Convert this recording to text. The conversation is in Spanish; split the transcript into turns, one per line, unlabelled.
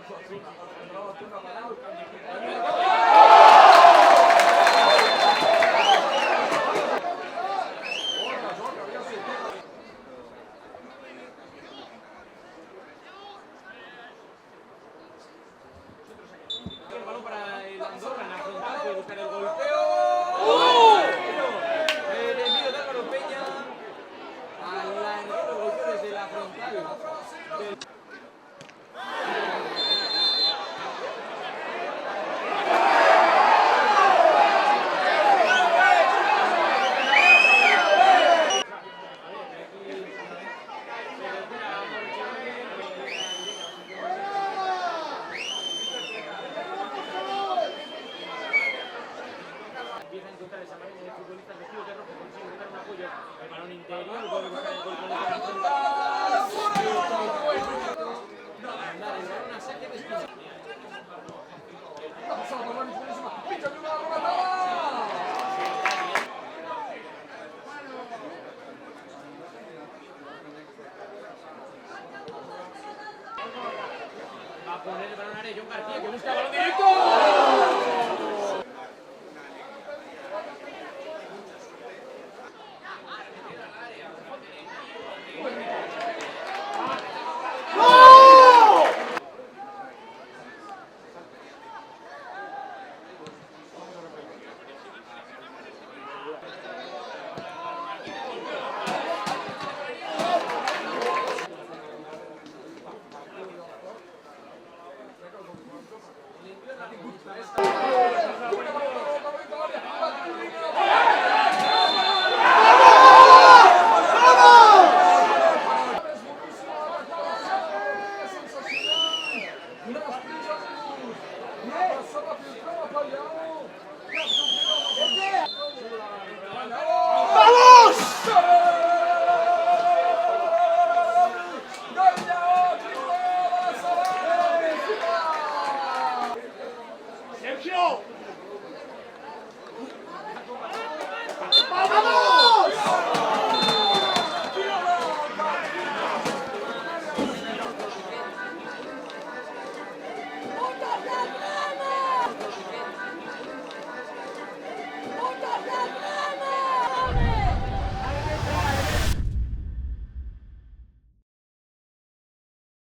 El balón para el Andorra en la frontal, puede buscar el golpeo. El envío de Álvaro Peña a la envío de golpeo desde la frontal. Empieza a encontrar esa manera de futbolistas vestidos de rojo, consigue buscar un apoyo. El balón interior, puede buscar el golpe de la frontal. Mandar el balón a saque de esquina. Va a poner el balón a John García, que busca el balón directo.